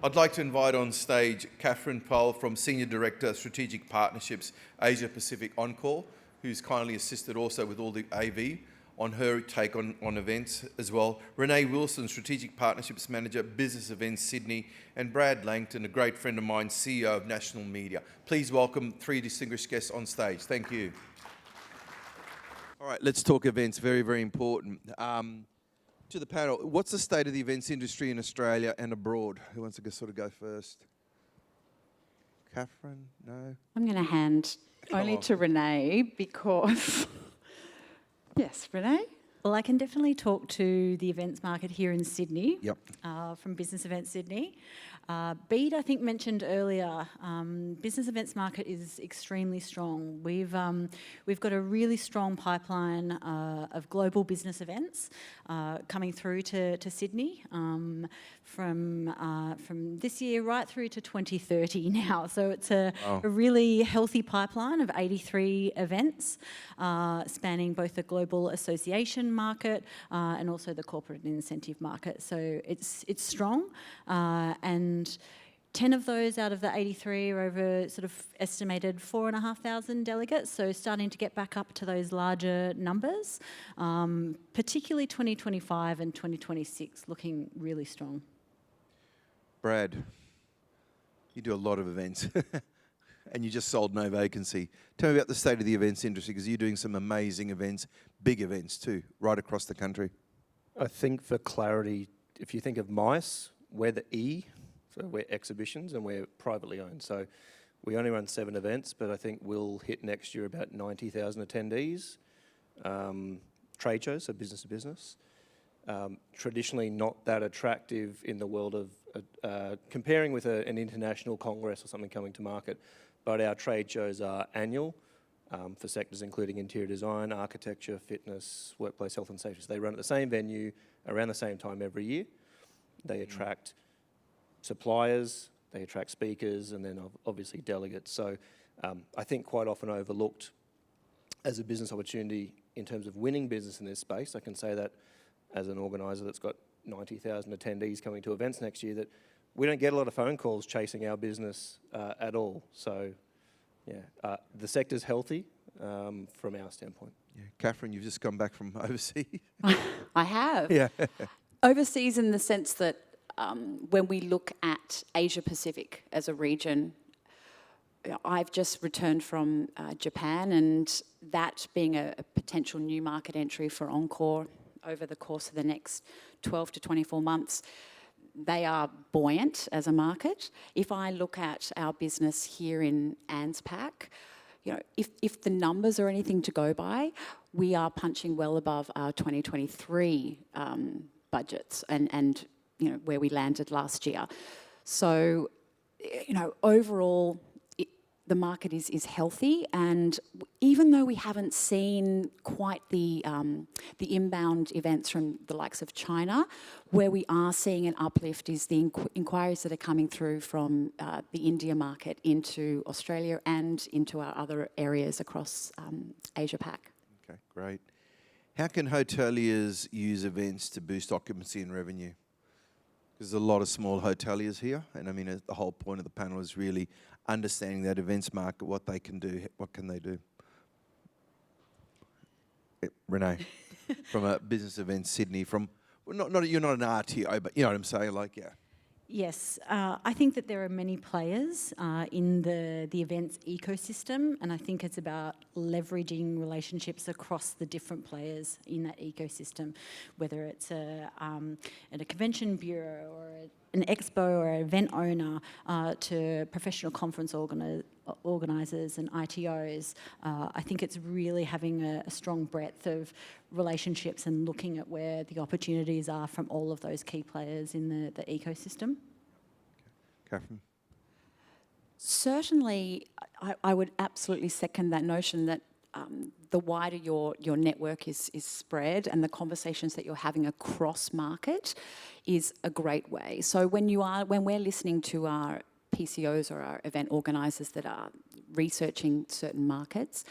I'd like to invite on stage Katherine Pfahl from Senior Director, Strategic Partnerships, Asia Pacific Encore, who's kindly assisted also with all the AV on her take on events as well. Renee Wilson, Strategic Partnerships Manager, Business Events Sydney, and Brad Langton, a great friend of mine, CEO of National Media. Please welcome three distinguished guests on stage. Thank you. All right, let's talk events. Very, very important. To the panel, what's the state of the events industry in Australia and abroad? Who wants to sort of go first? Katherine? No? I'm going to hand only to Renee because... Yes, Renee? Well, I can definitely talk to the events market here in Sydney. Yep. From Business Events Sydney. Bede, I think, mentioned earlier, business events market is extremely strong. We've got a really strong pipeline of global business events coming through to Sydney from this year right through to 2030 now. So it's a really healthy pipeline of 83 events spanning both the global association market and also the corporate incentive market. So it's strong, and 10 of those out of the 83 are over sort of estimated 4,500 delegates, so starting to get back up to those larger numbers, particularly 2025 and 2026 looking really strong. Brad, you do a lot of events and you just sold No Vacancy. Tell me about the state of the events industry, because you're doing some amazing events, big events too, right across the country. I think for clarity, if you think of MICE, we're the E, so we're exhibitions and we're privately owned. So we only run 7 events, but I think we'll hit next year about 90,000 attendees. Trade shows, so business to business. Traditionally not that attractive in the world of comparing with an international congress or something coming to market, but our trade shows are annual for sectors including interior design, architecture, fitness, workplace health and safety. So they run at the same venue around the same time every year. They attract suppliers, they attract speakers, and then obviously delegates. So I think quite often overlooked as a business opportunity in terms of winning business in this space. I can say that as an organiser that's got 90,000 attendees coming to events next year, that we don't get a lot of phone calls chasing our business at all. So yeah, the sector's healthy from our standpoint. Yeah. Katherine, you've just come back from overseas. I have. Yeah. Overseas in the sense that when we look at Asia Pacific as a region, I've just returned from Japan, and that being a potential new market entry for Encore over the course of the next 12 to 24 months, they are buoyant as a market. If I look at our business here in ANZPAC, you know, if the numbers are anything to go by, we are punching well above our 2023 budgets and you know, where we landed last year. So, you know, overall, the market is healthy, and even though we haven't seen quite the inbound events from the likes of China, where we are seeing an uplift is the inquiries that are coming through from the India market into Australia and into our other areas across Asia Pac. Okay, great. How can hoteliers use events to boost occupancy and revenue? Because there's a lot of small hoteliers here, and I mean, the whole point of the panel is really understanding that events market, what they can do, what can they do. Renee, from a Business Events Sydney, from you're not an RTO, but you know what I'm saying, like, yeah. Yes, I think that there are many players in the events ecosystem, and I think it's about leveraging relationships across the different players in that ecosystem, whether it's at a convention bureau or an expo or an event owner to professional conference organisers and ITOs. I think it's really having a strong breadth of relationships and looking at where the opportunities are from all of those key players in the ecosystem. Katherine? Certainly, I would absolutely second that notion that the wider your network is spread and the conversations that you're having across market is a great way. So when we're listening to our PCOs or our event organisers that are researching certain markets,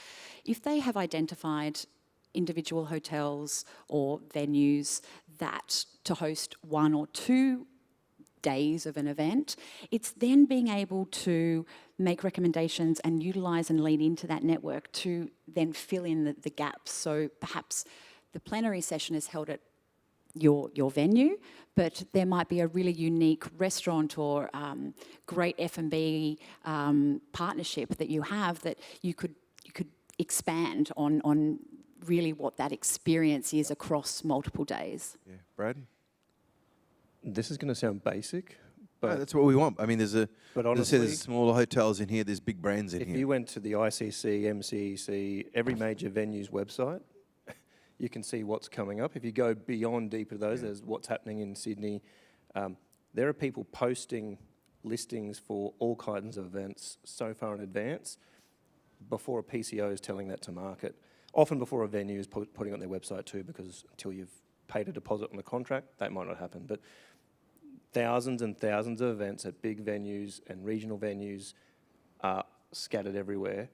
if they have identified individual hotels or venues that to host one or two days of an event. It's then being able to make recommendations and utilise and lean into that network to then fill in the gaps. So perhaps the plenary session is held at your venue, but there might be a really unique restaurant or great F&B partnership that you have that you could expand on really what that experience is across multiple days. Yeah, Brad? This is going to sound basic, but No, that's what we want. I mean, but as I honestly, said, there's smaller hotels in here, there's big brands in if here. you went to the ICC, MCEC, every major venue's website, you can see what's coming up. If you go beyond deeper to those, there's what's happening in Sydney. There are people posting listings for all kinds of events so far in advance before a PCO is telling that to market. Often before a venue is putting it on their website too, because until you've paid a deposit on the contract, that might not happen. But thousands and thousands of events at big venues and regional venues are scattered everywhere.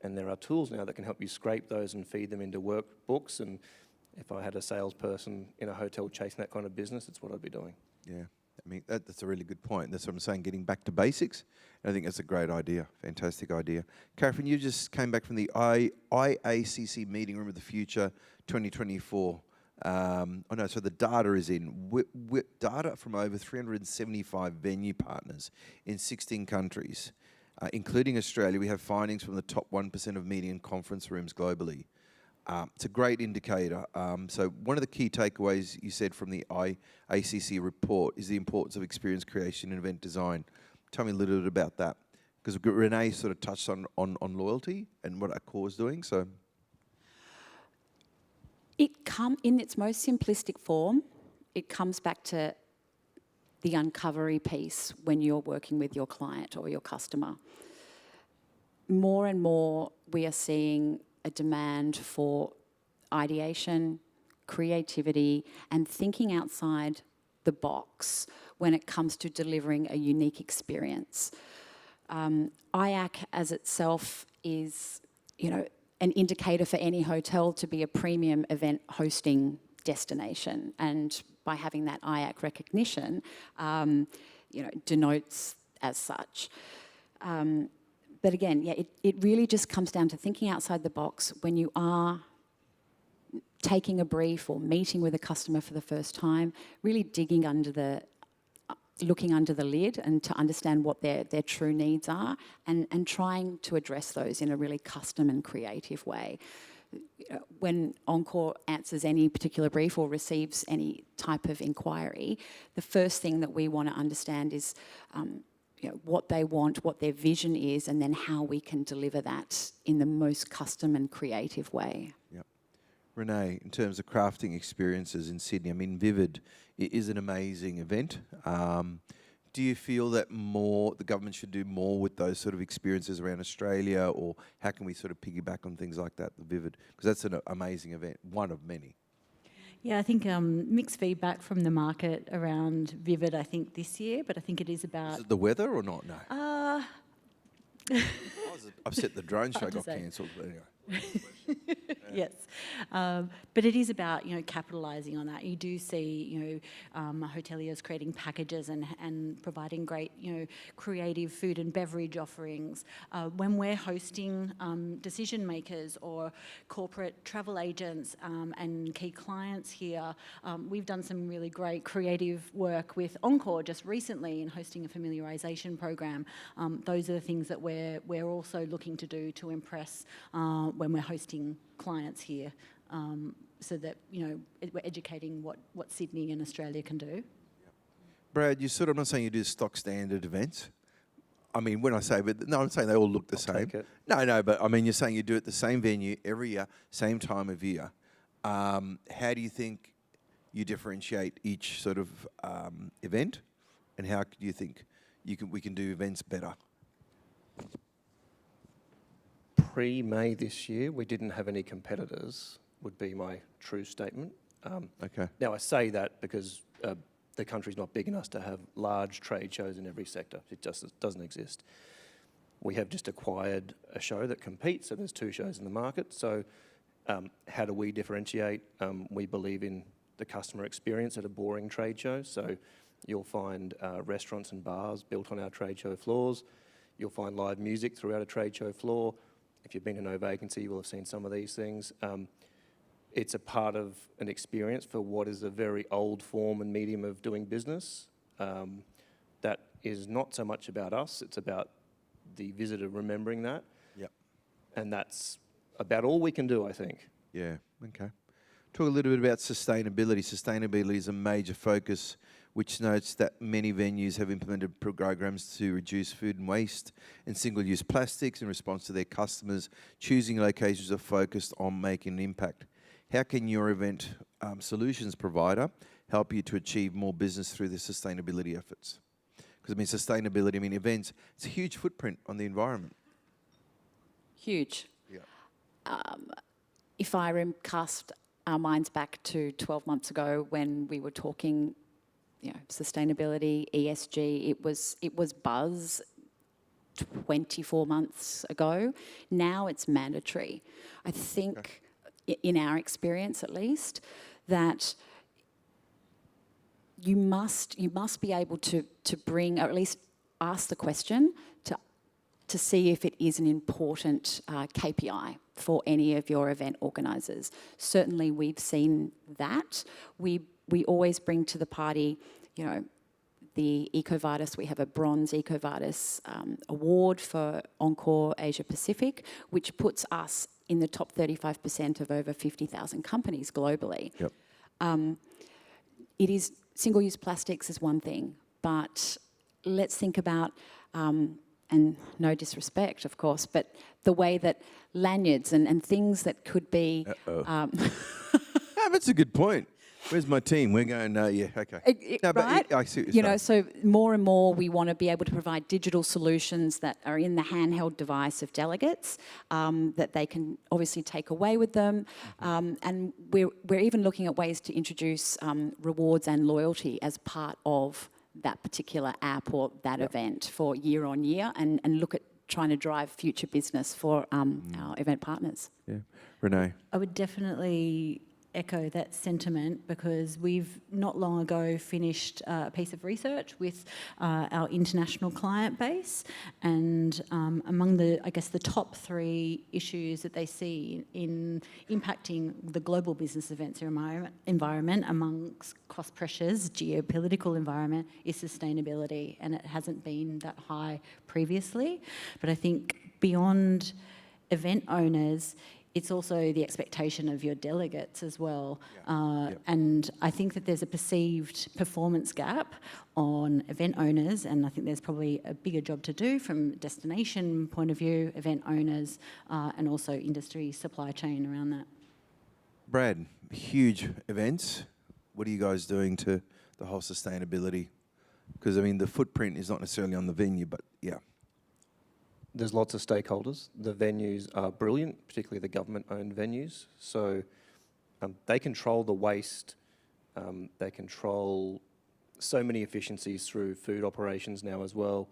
And there are tools now that can help you scrape those and feed them into workbooks. And if I had a salesperson in a hotel chasing that kind of business, it's what I'd be doing. Yeah, I mean, that's a really good point. That's what I'm saying, getting back to basics. And I think that's a great idea, fantastic idea. Katherine, you just came back from the IACC Meeting Room of the Future 2024. So the data is in. Data from over 375 venue partners in 16 countries. Including Australia, we have findings from the top 1% of meeting and conference rooms globally. It's a great indicator. So one of the key takeaways you said from the IACC report is the importance of experience creation and event design. Tell me a little bit about that. Because Renee sort of touched on loyalty and what Encore is doing. So In its most simplistic form, it comes back to the uncovery piece when you're working with your client or your customer. More and more, we are seeing a demand for ideation, creativity, and thinking outside the box when it comes to delivering a unique experience. IAC as itself is, an indicator for any hotel to be a premium event hosting destination, and by having that IAC recognition, denotes as such. But again, it really just comes down to thinking outside the box when you are taking a brief or meeting with a customer for the first time, really looking under the lid and to understand what their true needs are and trying to address those in a really custom and creative way. When Encore answers any particular brief or receives any type of inquiry, the first thing that we want to understand is what they want, what their vision is, and then how we can deliver that in the most custom and creative way. Yep. Renee, in terms of crafting experiences in Sydney, I mean, Vivid is an amazing event. Do you feel that the government should do more with those sort of experiences around Australia, or how can we sort of piggyback on things like that, the Vivid? Because that's an amazing event, one of many. Yeah, I think mixed feedback from the market around Vivid, I think, this year, but I think it is about... Is it the weather or not? No. I was upset the drone show got cancelled, but anyway. Yes, but it is about capitalising on that. You do see hoteliers creating packages and providing great creative food and beverage offerings. When we're hosting decision makers or corporate travel agents and key clients here, we've done some really great creative work with Encore just recently in hosting a familiarisation program. Those are the things that we're also looking to do to impress when we're hosting clients here, so that we're educating what Sydney and Australia can do. Brad, I'm not saying you do stock standard events. I mean, when I say, I'm saying they all look the same. Take it. No, but I mean, you're saying you do it the same venue every year, same time of year. How do you think you differentiate each sort of event, and how do you think we can do events better? Pre-May this year, we didn't have any competitors, would be my true statement. Okay. Now, I say that because the country's not big enough to have large trade shows in every sector. It just doesn't exist. We have just acquired a show that competes, so there's 2 shows in the market. So how do we differentiate? We believe in the customer experience at a boring trade show. So You'll find restaurants and bars built on our trade show floors. You'll find live music throughout a trade show floor. If you've been to No Vacancy, you will have seen some of these things. It's a part of an experience for what is a very old form and medium of doing business. That is not so much about us, it's about the visitor remembering that. Yep. And that's about all we can do, I think. Yeah, okay. Talk a little bit about sustainability. Sustainability is a major focus, which notes that many venues have implemented programs to reduce food and waste and single-use plastics in response to their customers choosing locations that are focused on making an impact. How can your event solutions provider help you to achieve more business through the sustainability efforts? Because, I mean, sustainability, I mean, events, it's a huge footprint on the environment. Huge. Yeah. If I cast our minds back to 12 months ago when we were talking, sustainability, ESG, it was buzz 24 months ago. Now it's mandatory. I think, in our experience at least, that you must be able to bring, or at least ask the question to see if it is an important KPI for any of your event organisers. Certainly we've seen that. We always bring to the party, the EcoVadis. We have a bronze EcoVadis award for Encore Asia Pacific, which puts us in the top 35% of over 50,000 companies globally. Yep. It is single-use plastics is one thing, but let's think about, and no disrespect, of course, but the way that lanyards and things that could be... That's a good point. Where's my team? We're going, yeah, okay. No, right? But I see what you're saying. So more and more we want to be able to provide digital solutions that are in the handheld device of delegates, that they can obviously take away with them. And we're even looking at ways to introduce rewards and loyalty as part of that particular app or that event for year on year, and look at trying to drive future business for our event partners. Yeah. Renee? I would definitely echo that sentiment, because we've not long ago finished a piece of research with our international client base, and among the top 3 issues that they see in impacting the global business events environment amongst cost pressures, geopolitical environment, is sustainability, and it hasn't been that high previously. But I think beyond event owners, it's also the expectation of your delegates as well. And I think that there's a perceived performance gap on event owners, and I think there's probably a bigger job to do from destination point of view, event owners, and also industry supply chain around that. Brad, huge events. What are you guys doing to the whole sustainability? Because, I mean, the footprint is not necessarily on the venue, but yeah. There's lots of stakeholders. The venues are brilliant, particularly the government-owned venues. So they control the waste. They control so many efficiencies through food operations now as well.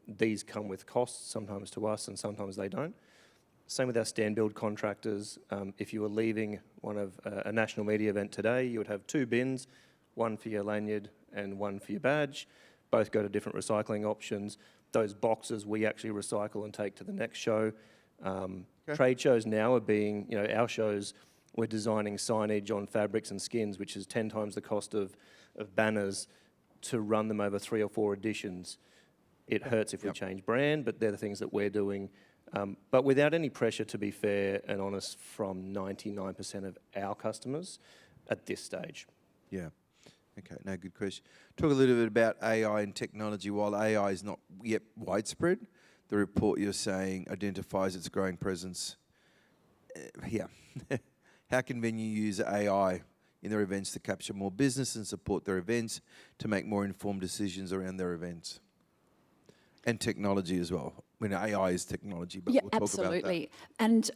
These come with costs, sometimes to us and sometimes they don't. Same with our stand-build contractors. If you were leaving one of a national media event today, you would have 2 bins, one for your lanyard and one for your badge. Both go to different recycling options. Those boxes we actually recycle and take to the next show. Trade shows now are being, our shows, we're designing signage on fabrics and skins, which is 10 times the cost of banners to run them over 3 or 4 editions. It hurts if we change brand, but they're the things that we're doing. But without any pressure, to be fair and honest, from 99% of our customers at this stage. Yeah. Okay, no, good question. Talk a little bit about AI and technology. While AI is not yet widespread, the report you're saying identifies its growing presence. How can venue use AI in their events to capture more business and support their events, to make more informed decisions around their events? And technology as well. I mean, AI is technology, but we'll talk absolutely. about that. And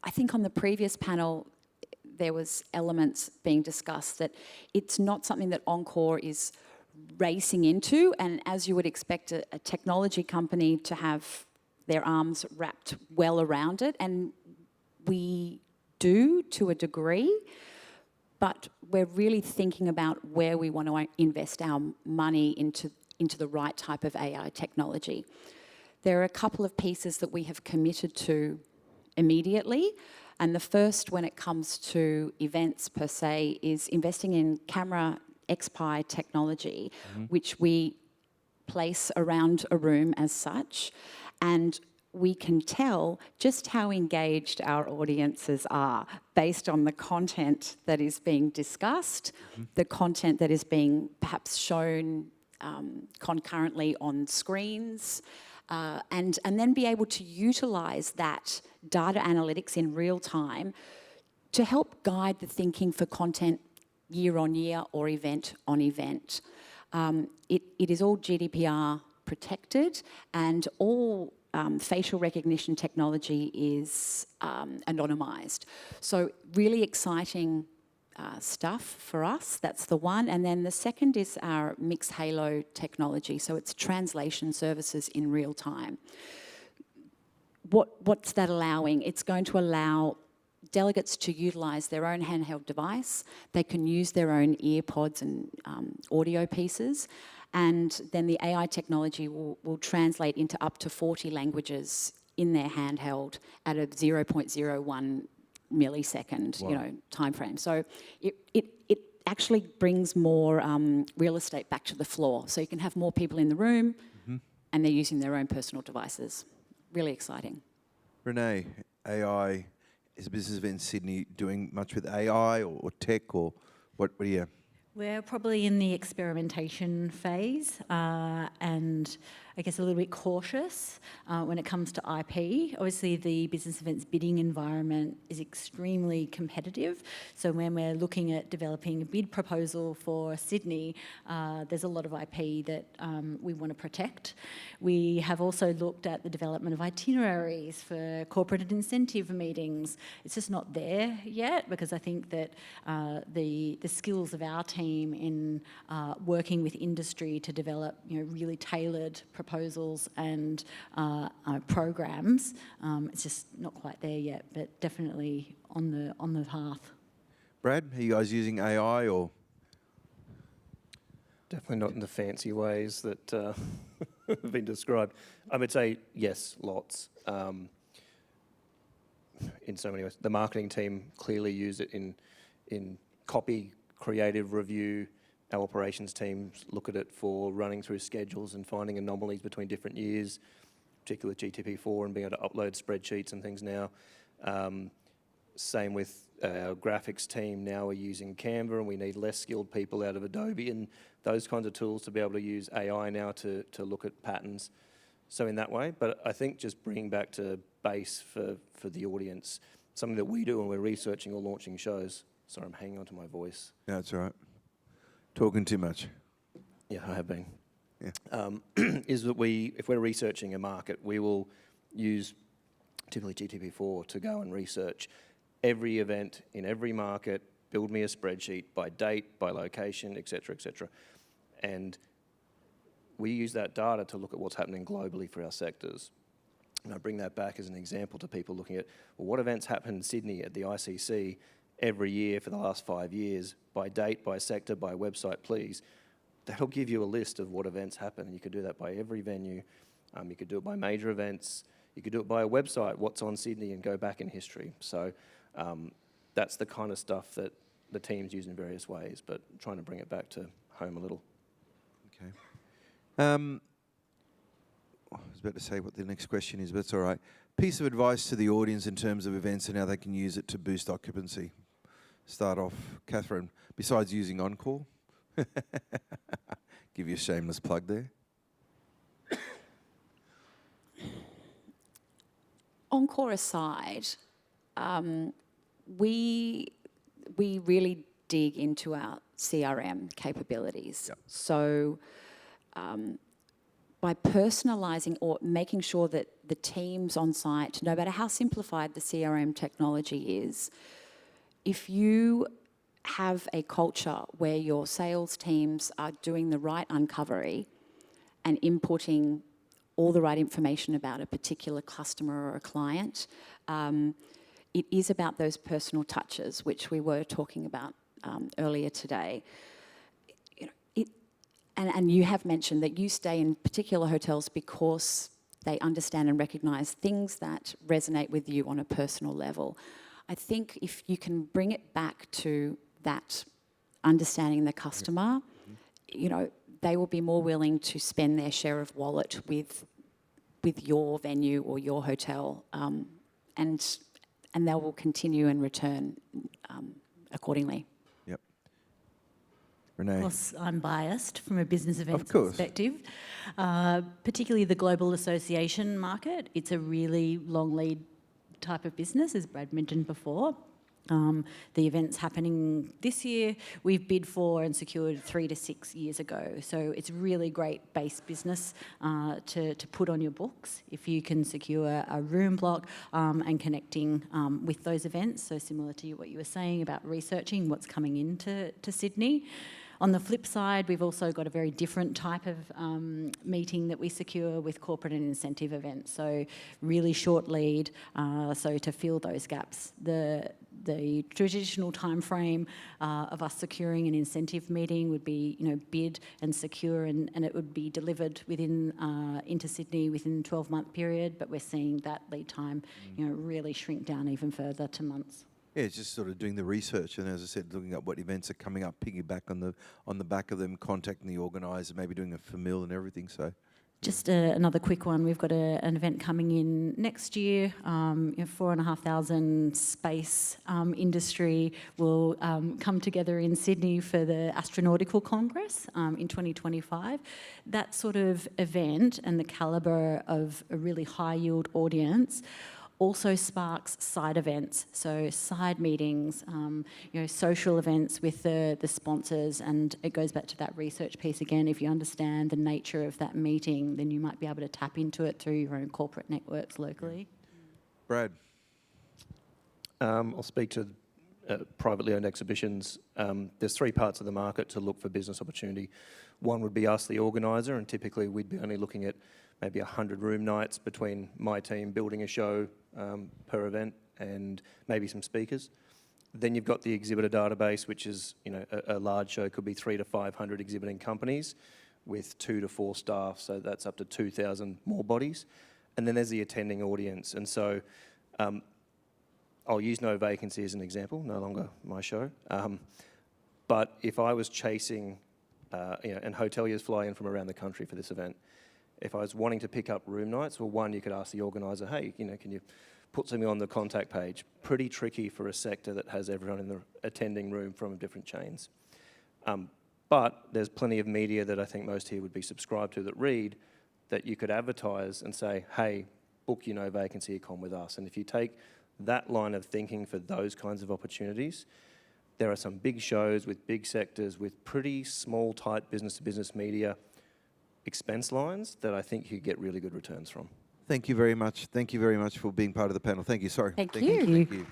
I think on the previous panel, there was elements being discussed that it's not something that Encore is racing into, and as you would expect a technology company to have their arms wrapped well around it, and we do to a degree, but we're really thinking about where we want to invest our money into the right type of AI technology. There are a couple of pieces that we have committed to immediately, and the first, when it comes to events per se, is investing in camera XPi technology, which we place around a room as such, and we can tell just how engaged our audiences are based on the content that is being discussed, the content that is being perhaps shown concurrently on screens, and then be able to utilise that data analytics in real time to help guide the thinking for content year on year or event on event. It is all GDPR protected, and all facial recognition technology is anonymised. So really exciting stuff for us. That's the one. And then the second is our mixed halo technology. So it's translation services in real time. What's that allowing? It's going to allow delegates to utilise their own handheld device. They can use their own earpods and audio pieces. And then the AI technology will translate into up to 40 languages in their handheld at a 0.01 millisecond, time frame. So it actually brings more real estate back to the floor. So you can have more people in the room, and they're using their own personal devices. Really exciting. Renee, AI, is a business event in Sydney doing much with AI or tech, or what do you... We're probably in the experimentation phase, and I guess a little bit cautious when it comes to IP. Obviously, the business events bidding environment is extremely competitive. So when we're looking at developing a bid proposal for Sydney, there's a lot of IP that we want to protect. We have also looked at the development of itineraries for corporate and incentive meetings. It's just not there yet, because I think that the skills of our team in working with industry to develop really tailored proposals and programs, it's just not quite there yet, but definitely on the path. Brad, are you guys using AI or? Definitely not in the fancy ways that have been described. I would say yes, lots. In so many ways. The marketing team clearly use it in copy, creative review. Our operations teams look at it for running through schedules and finding anomalies between different years, particularly with GTP4 and being able to upload spreadsheets and things now. Same with our graphics team. Now we're using Canva, and we need less skilled people out of Adobe and those kinds of tools to be able to use AI now to look at patterns. So in that way, but I think just bringing back to base for the audience, something that we do when we're researching or launching shows. Sorry, I'm hanging on to my voice. No, that's all right. Talking too much. Yeah, I have been. Yeah. Is that if we're researching a market, we will use typically GTP4 to go and research every event in every market, build me a spreadsheet by date, by location, et cetera, et cetera. And we use that data to look at what's happening globally for our sectors. And I bring that back as an example to people looking at, well, what events happen in Sydney at the ICC every year for the last 5 years, by date, by sector, by website, please. That'll give you a list of what events happen, and you could do that by every venue. You could do it by major events. You could do it by a website, what's on Sydney, and go back in history. So that's the kind of stuff that the teams use in various ways, but trying to bring it back to home a little. Okay. I was about to say what the next question is, but it's all right. Piece of advice to the audience in terms of events and how they can use it to boost occupancy. Start off, Katherine, besides using Encore. Give you a shameless plug there. Encore aside, we really dig into our CRM capabilities. Yep. So by personalising or making sure that the teams on site, no matter how simplified the CRM technology is, if you have a culture where your sales teams are doing the right uncovery and inputting all the right information about a particular customer or a client, it is about those personal touches, which we were talking about earlier today. You know, and you have mentioned that you stay in particular hotels because they understand and recognise things that resonate with you on a personal level. I think if you can bring it back to that understanding the customer, you know, they will be more willing to spend their share of wallet with your venue or your hotel, and they will continue and return accordingly. Yep. Renee. Of course, I'm biased from a business events course. perspective, particularly the global association market. It's a really long lead type of business, as Brad mentioned before. The events happening this year, we've bid for and secured 3 to 6 years ago. So it's really great base business to put on your books if you can secure a room block and connecting with those events. So similar to what you were saying about researching what's coming into Sydney. On the flip side, we've also got a very different type of meeting that we secure with corporate and incentive events. So really short lead, so to fill those gaps. The traditional time frame of us securing an incentive meeting would be, you know, bid and secure, and it would be delivered within into Sydney within a 12-month period. But we're seeing that lead time, you know, really shrink down even further to months. Yeah, it's just sort of doing the research, and as I said, looking at what events are coming up, piggyback on the back of them, contacting the organiser, maybe doing a famil and everything. So, just another quick one. We've got an event coming in next year. 4,500 space industry will come together in Sydney for the Astronautical Congress in 2025. That sort of event and the calibre of a really high yield audience also sparks side events, so side meetings, you know, social events with the sponsors, and it goes back to that research piece again. If you understand the nature of that meeting, then you might be able to tap into it through your own corporate networks locally. Brad. I'll speak to privately owned exhibitions. There's 3 parts of the market to look for business opportunity. One would be us, the organiser, and typically we'd be only looking at maybe 100 room nights between my team building a show per event and maybe some speakers. Then you've got the exhibitor database, which is, you know, a large show could be 300 to 500 exhibiting companies with 2 to 4 staff, so that's up to 2,000 more bodies. And then there's the attending audience, and so I'll use No Vacancy as an example, no longer my show. But if I was chasing, you know, and hoteliers fly in from around the country for this event, if I was wanting to pick up room nights, well, one, you could ask the organiser, hey, you know, can you put something on the contact page? Pretty tricky for a sector that has everyone in the attending room from different chains. But there's plenty of media that I think most here would be subscribed to that read that you could advertise and say, hey, book your No Vacancy econ with us. And if you take that line of thinking for those kinds of opportunities, there are some big shows with big sectors with pretty small, tight business-to-business media expense lines that I think you get really good returns from. Thank you very much. Thank you very much for being part of the panel. Thank you. Sorry. Thank you. Thank you.